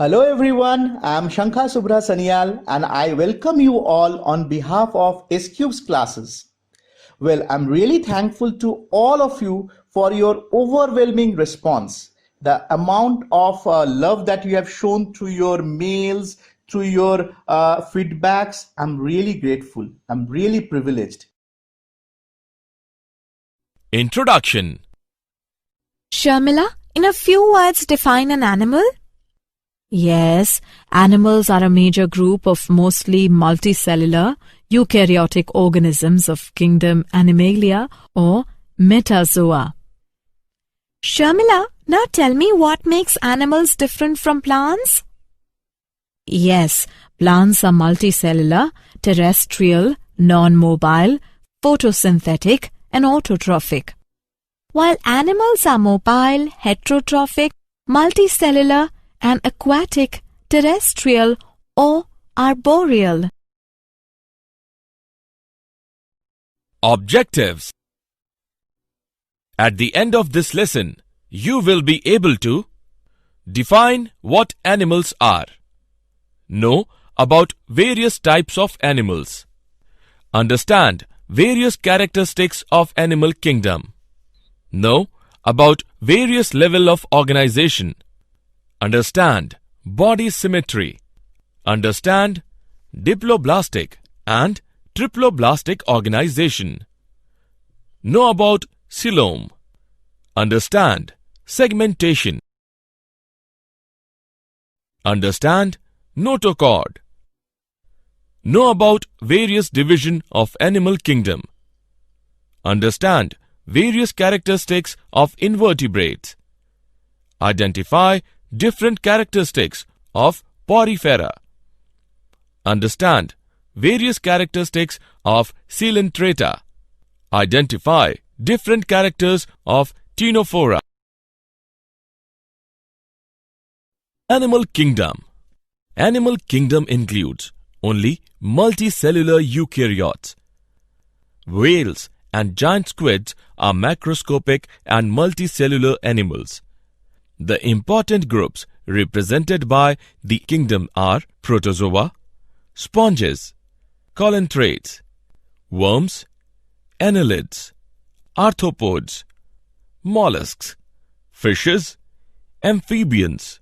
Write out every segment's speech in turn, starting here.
Hello everyone, I'm Shankha Subra Sanyal and I welcome you all on behalf of S-Cube's classes. Well, I'm really thankful to all of you for your overwhelming response. The amount of love that you have shown through your mails, through your feedbacks, I'm really grateful. I'm really privileged. Introduction. Sharmila, in a few words define an animal? Yes, animals are a major group of mostly multicellular, eukaryotic organisms of kingdom Animalia or Metazoa. Sharmila, now tell me what makes animals different from plants? Yes, plants are multicellular, terrestrial, non-mobile, photosynthetic and autotrophic. While animals are mobile, heterotrophic, multicellular and aquatic, terrestrial or arboreal. Objectives. At the end of this lesson, you will be able to define what animals are, know about various types of animals, understand various characteristics of animal kingdom, know about various level of organization, understand body symmetry, understand diploblastic and triploblastic organization, know about coelom, understand segmentation, understand notochord, know about various division of animal kingdom, understand various characteristics of invertebrates, identify different characteristics of porifera, understand various characteristics of coelenterata, identify different characters of ctenophora. Animal kingdom. Animal kingdom includes only multicellular eukaryotes. Whales and giant squids are macroscopic and multicellular animals. The important groups represented by the kingdom are protozoa, sponges, coelentrates, worms, annelids, arthropods, mollusks, fishes, amphibians,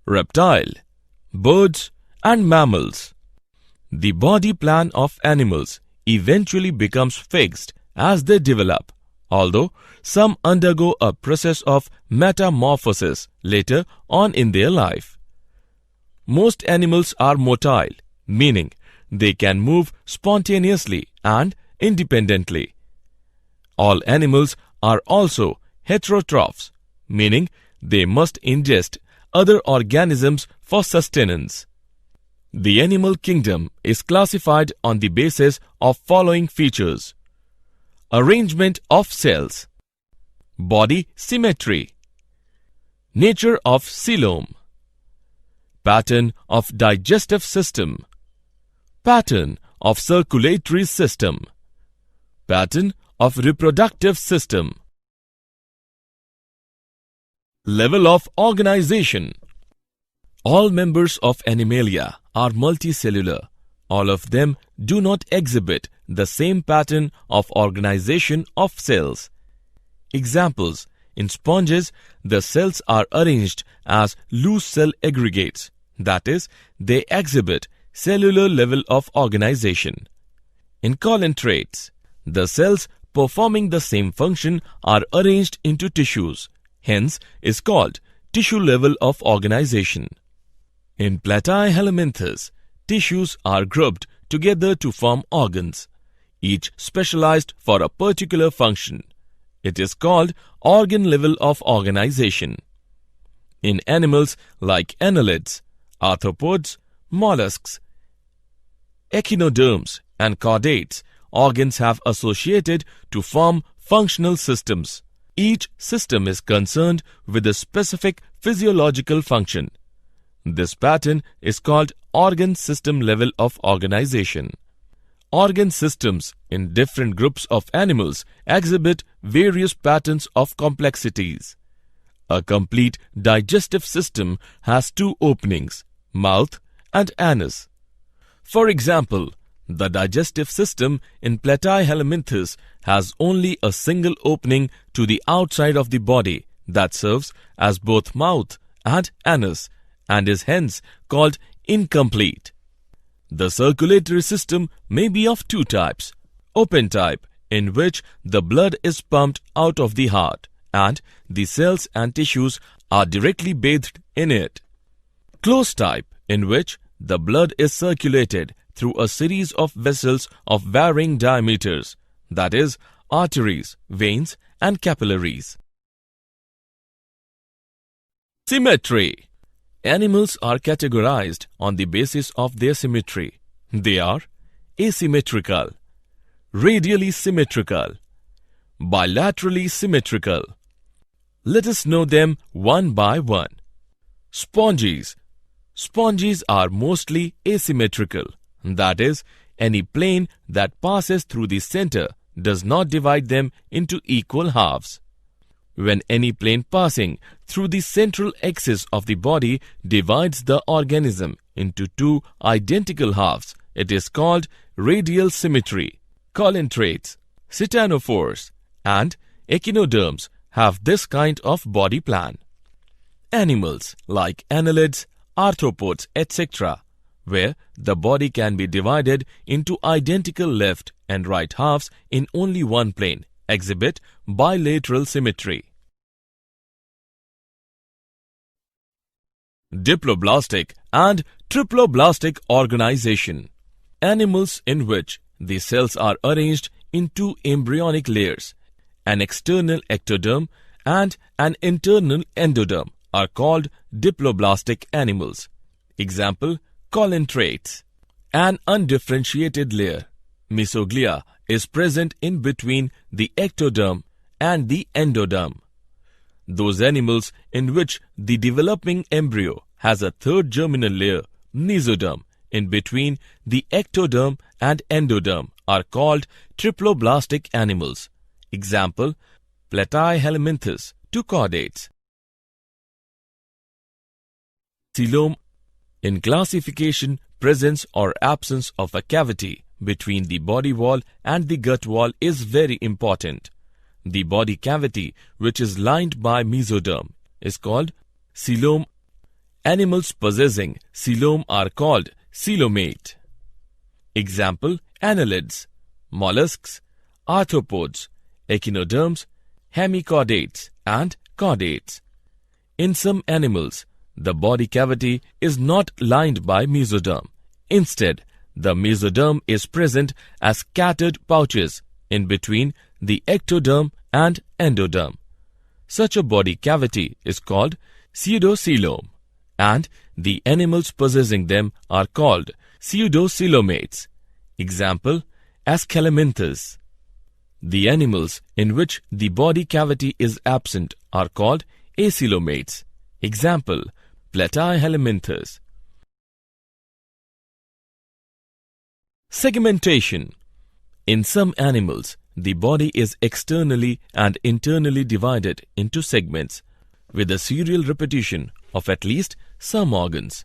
reptile, birds and mammals. The body plan of animals eventually becomes fixed as they develop, although some undergo a process of metamorphosis later on in their life. Most animals are motile, meaning they can move spontaneously and independently. All animals are also heterotrophs, meaning they must ingest other organisms for sustenance. The animal kingdom is classified on the basis of following features: arrangement of cells, body symmetry, nature of coelom, pattern of digestive system, pattern of circulatory system, pattern of reproductive system. Level of organization. All members of Animalia are multicellular. All of them do not exhibit the same pattern of organization of cells. Examples: in sponges, the cells are arranged as loose cell aggregates, that is, they exhibit cellular level of organization. In coelentrates, the cells performing the same function are arranged into tissues, hence is called tissue level of organization. In Platyhelminthes, tissues are grouped together to form organs, each specialized for a particular function. It is called organ level of organization. In animals like annelids, arthropods, mollusks, echinoderms and chordates, organs have associated to form functional systems. Each system is concerned with a specific physiological function. This pattern is called organ system level of organization. Organ systems in different groups of animals exhibit various patterns of complexities. A complete digestive system has two openings, mouth and anus. For example, the digestive system in Platyhelminthes has only a single opening to the outside of the body that serves as both mouth and anus and is hence called incomplete. The circulatory system may be of two types: open type, in which the blood is pumped out of the heart and the cells and tissues are directly bathed in it; closed type, in which the blood is circulated through a series of vessels of varying diameters, that is, arteries, veins, and capillaries. Symmetry. Animals are categorized on the basis of their symmetry. They are asymmetrical, radially symmetrical, bilaterally symmetrical. Let us know them one by one. Sponges. Sponges are mostly asymmetrical, that is, any plane that passes through the center does not divide them into equal halves. When any plane passing through the central axis of the body divides the organism into two identical halves, it is called radial symmetry. Colentrates, ctenophores, and echinoderms have this kind of body plan. Animals like annelids, arthropods, etc., where the body can be divided into identical left and right halves in only one plane, exhibit bilateral symmetry. Diploblastic and triploblastic organization. Animals in which the cells are arranged in two embryonic layers, an external ectoderm and an internal endoderm, are called diploblastic animals. Example, colentrates. An undifferentiated layer, mesoglia, is present in between the ectoderm and the endoderm. Those animals in which the developing embryo has a third germinal layer, mesoderm, in between the ectoderm and endoderm are called triploblastic animals. Example, Platyhelminthes to chordates. Coelom. In classification, presence or absence of a cavity between the body wall and the gut wall is very important. The body cavity, which is lined by mesoderm, is called coelom. Animals possessing coelom are called coelomate. Example, annelids, mollusks, arthropods, echinoderms, hemichordates, and chordates. In some animals, the body cavity is not lined by mesoderm. Instead, the mesoderm is present as scattered pouches in between the ectoderm and endoderm. Such a body cavity is called pseudocoelom, and the animals possessing them are called pseudocoelomates. Example, Aschelominthes. The animals in which the body cavity is absent are called acoelomates. Example, Platyhelminthes. Segmentation. In some animals, the body is externally and internally divided into segments with a serial repetition of at least some organs.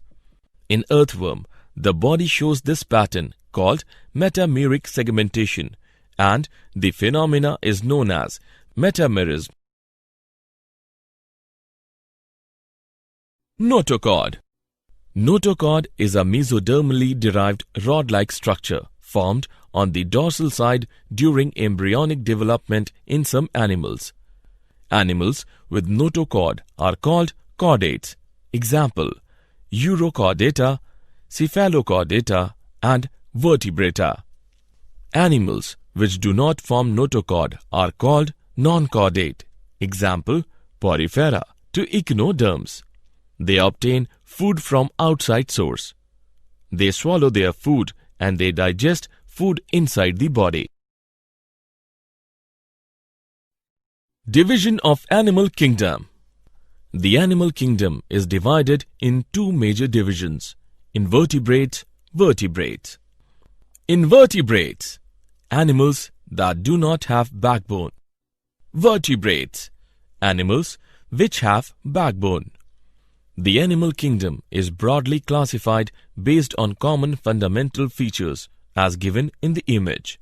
In earthworm, the body shows this pattern called metameric segmentation, and the phenomena is known as metamerism. Notochord. Notochord is a mesodermally derived rod-like structure formed on the dorsal side during embryonic development in some animals. Animals with notochord are called chordates. Example, Urochordata, Cephalochordata, and Vertebrata. Animals which do not form notochord are called non-chordate. Example, Porifera to echinoderms. They obtain food from outside source. They swallow their food and they digest food inside the body. Division of animal kingdom. The animal kingdom is divided in two major divisions: invertebrates, vertebrates. Invertebrates, animals that do not have backbone. Vertebrates, animals which have backbone. The animal kingdom is broadly classified based on common fundamental features as given in the image.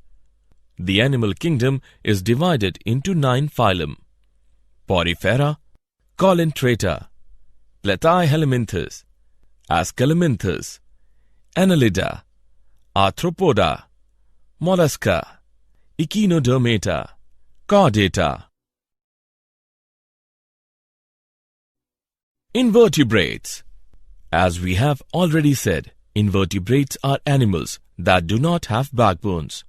The animal kingdom is divided into 9 phylum: Porifera, Colentrata, Platyhelminthes, Aschelminthes, Annelida, Arthropoda, Mollusca, Echinodermata, Chordata. Invertebrates. As we have already said, invertebrates are animals that do not have backbones.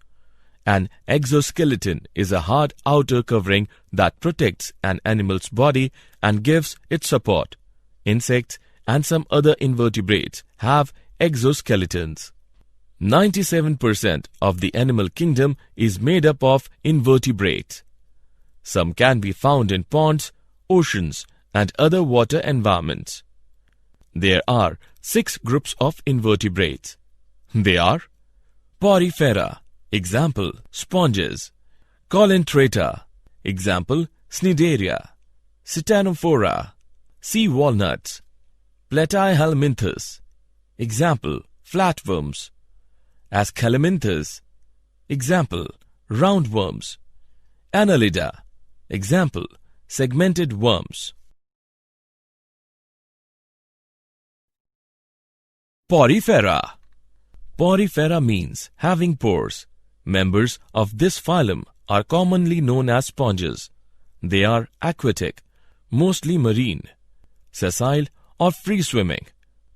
An exoskeleton is a hard outer covering that protects an animal's body and gives it support. Insects and some other invertebrates have exoskeletons. 97% of the animal kingdom is made up of invertebrates. Some can be found in ponds, oceans, and other water environments. There are 6 groups of invertebrates. They are Porifera, example, sponges; Colentrata, example, Cnidaria; Ctenophora, sea walnuts; Platyhelminthes, example, flatworms; Aschelminthes, example, roundworms; Annelida, example, segmented worms. Porifera. Porifera means having pores. Members of this phylum are commonly known as sponges. They are aquatic, mostly marine, sessile or free-swimming,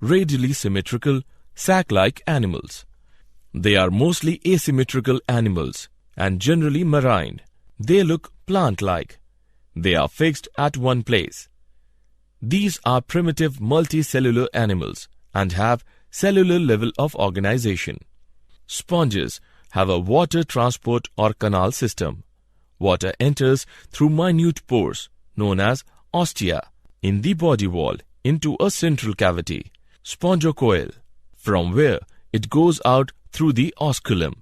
radially symmetrical, sac-like animals. They are mostly asymmetrical animals and generally marine. They look plant-like. They are fixed at one place. These are primitive multicellular animals and have cellular level of organization. Sponges have a water transport or canal system. Water enters through minute pores known as ostia in the body wall into a central cavity, spongocoel, from where it goes out through the osculum.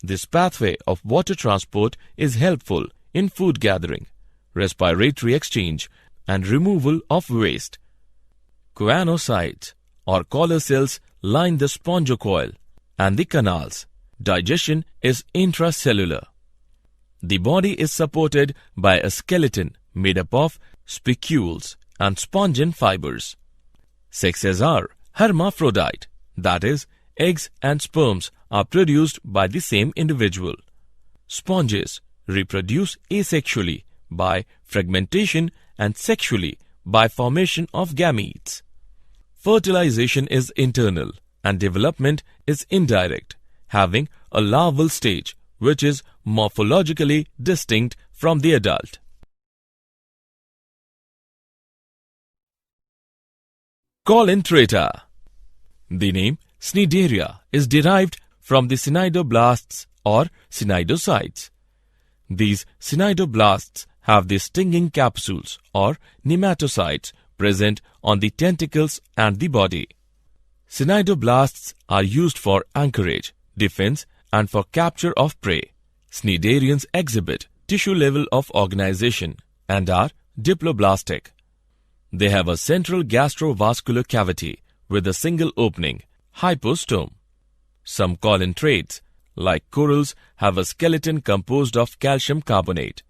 This pathway of water transport is helpful in food gathering, respiratory exchange, and removal of waste. Choanocytes or collar cells line the spongocoel and the canals. Digestion is intracellular. The body is supported by a skeleton made up of spicules and spongin fibers. Sexes are hermaphrodite, that is, eggs and sperms are produced by the same individual. Sponges reproduce asexually by fragmentation and sexually by formation of gametes. Fertilization is internal and development is indirect, having a larval stage which is morphologically distinct from the adult. Colentrata. The name Cnidaria is derived from the cnidoblasts or cnidocytes. These cnidoblasts have the stinging capsules or nematocytes present on the tentacles and the body. Cnidoblasts are used for anchorage, defense, and for capture of prey. Cnidarians exhibit tissue level of organization and are diploblastic. They have a central gastrovascular cavity with a single opening, hypostome. Some colentrates, like corals, have a skeleton composed of calcium carbonate.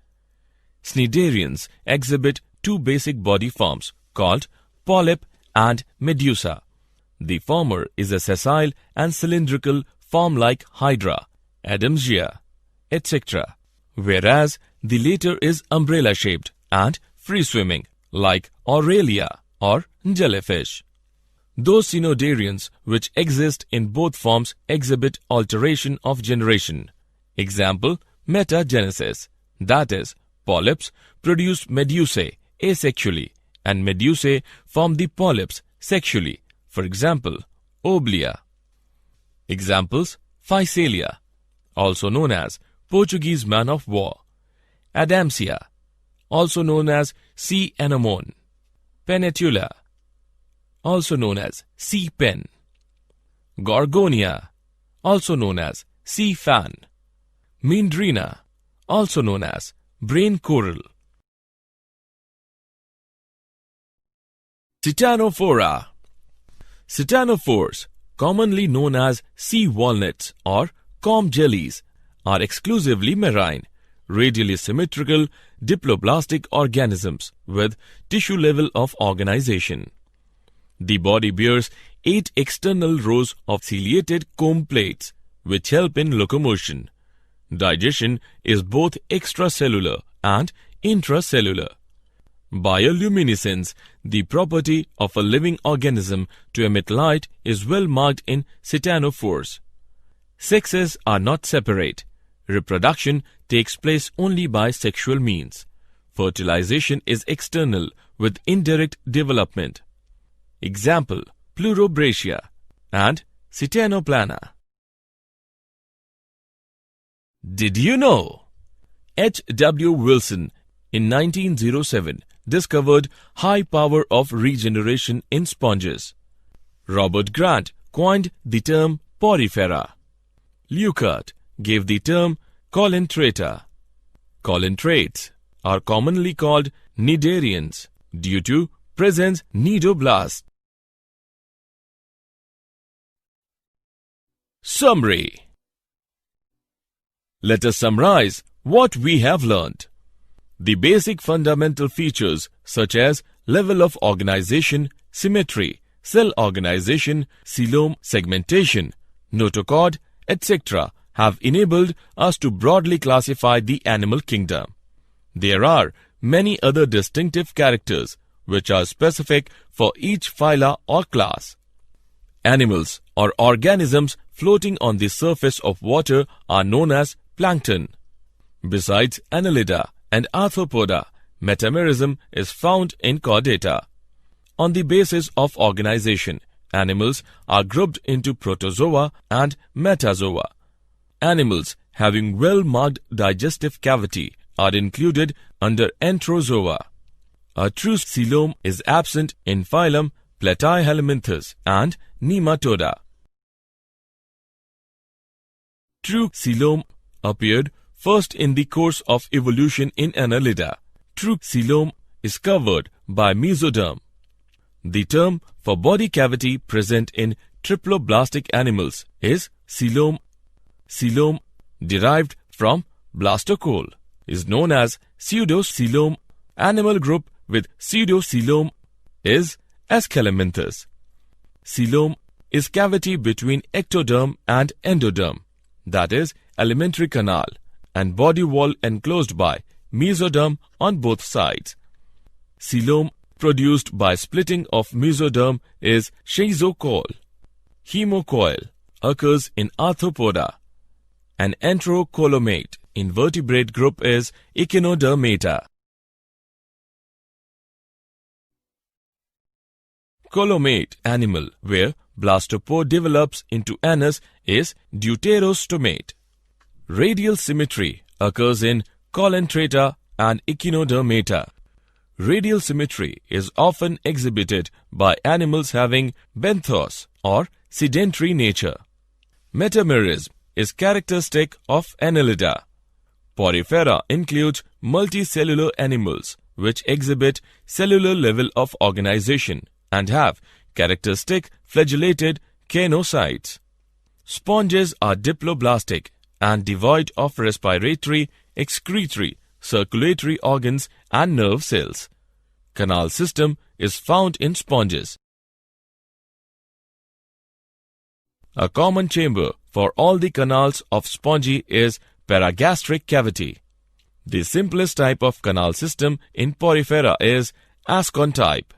Cnidarians exhibit 2 basic body forms called polyp and medusa. The former is a sessile and cylindrical form like hydra, Adamsia, etc., whereas the later is umbrella-shaped and free-swimming like Aurelia or jellyfish. Those cnidarians which exist in both forms exhibit alteration of generation. Example, metagenesis, that is, polyps produce medusae asexually and medusae form the polyps sexually, for example, Oblea. Examples, Physalia, also known as Portuguese man of war; Adamsia, also known as sea anemone; Pennatula, also known as sea pen; Gorgonia, also known as sea fan; Meandrina, also known as brain coral. Titanophora. Titanophores, commonly known as sea walnuts or comb jellies, are exclusively marine, radially symmetrical, diploblastic organisms with tissue level of organization. The body bears 8 external rows of ciliated comb plates, which help in locomotion. Digestion is both extracellular and intracellular. Bioluminescence, the property of a living organism to emit light, is well marked in titanophores. Sexes are not separate. Reproduction takes place only by sexual means. Fertilization is external with indirect development. Example, Pleurobratia and Titanoplana. Did you know? H. W. Wilson in 1907 discovered high power of regeneration in sponges. Robert Grant coined the term porifera. Leuckart gave the term colentrata. Colentrates are commonly called cnidarians due to presence cnidoblast. Summary. Let us summarize what we have learnt. The basic fundamental features such as level of organization, symmetry, cell organization, coelom segmentation, notochord, etc. have enabled us to broadly classify the animal kingdom. There are many other distinctive characters which are specific for each phyla or class. Animals or organisms floating on the surface of water are known as plankton. Besides Annelida and Arthropoda, metamerism is found in Chordata. On the basis of organization, animals are grouped into protozoa and metazoa. Animals having well-marked digestive cavity are included under enterozoa. A true coelom is absent in phylum Platyhelminthes and Nematoda. True coelom appeared first in the course of evolution in Annelida. True coelom is covered by mesoderm. The term for body cavity present in triploblastic animals is coelom. Coelom, derived from blastocoel, is known as pseudocoelom. Animal group with pseudocoelom is Aschelminthus. Coelom is cavity between ectoderm and endoderm, that is, alimentary canal, and body wall enclosed by mesoderm on both sides. Coelom produced by splitting of mesoderm is schizocoel. Hemocoel occurs in Arthropoda. An enterocolomate invertebrate group is Echinodermata. Colomate animal where blastopore develops into anus is Deuterostomate. Radial symmetry occurs in Colentrata and Echinodermata. Radial symmetry is often exhibited by animals having benthos or sedentary nature. Metamerism is characteristic of Annelida. Porifera includes multicellular animals which exhibit cellular level of organization and have characteristic flagellated caenocytes. Sponges are diploblastic and devoid of respiratory, excretory, circulatory organs and nerve cells. Canal system is found in sponges. A common chamber for all the canals of spongy is paragastric cavity. The simplest type of canal system in Porifera is Ascon type.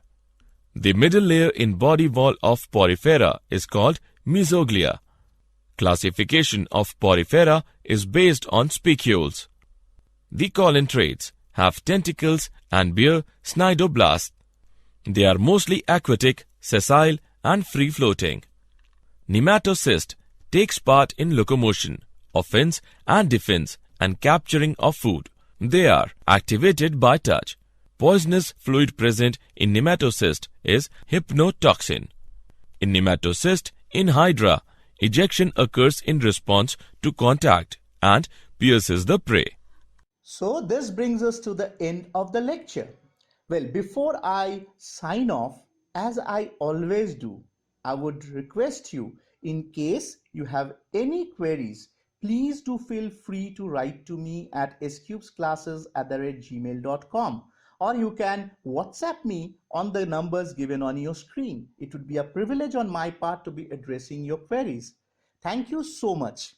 The middle layer in body wall of Porifera is called mesoglea. Classification of Porifera is based on spicules. The colentrates have tentacles and bear cnidoblasts. They are mostly aquatic, sessile and free-floating. Nematocyst takes part in locomotion, offense and defense and capturing of food. They are activated by touch. Poisonous fluid present in nematocyst is hypnotoxin. In nematocyst, in Hydra, ejection occurs in response to contact and pierces the prey. So this brings us to the end of the lecture. Well, before I sign off, As I always do, I would request you, in case you have any queries, please do feel free to write to me at scubesclasses@gmail.com, or you can WhatsApp me on the numbers given on your screen. It would be a privilege on my part to be addressing your queries. Thank you so much.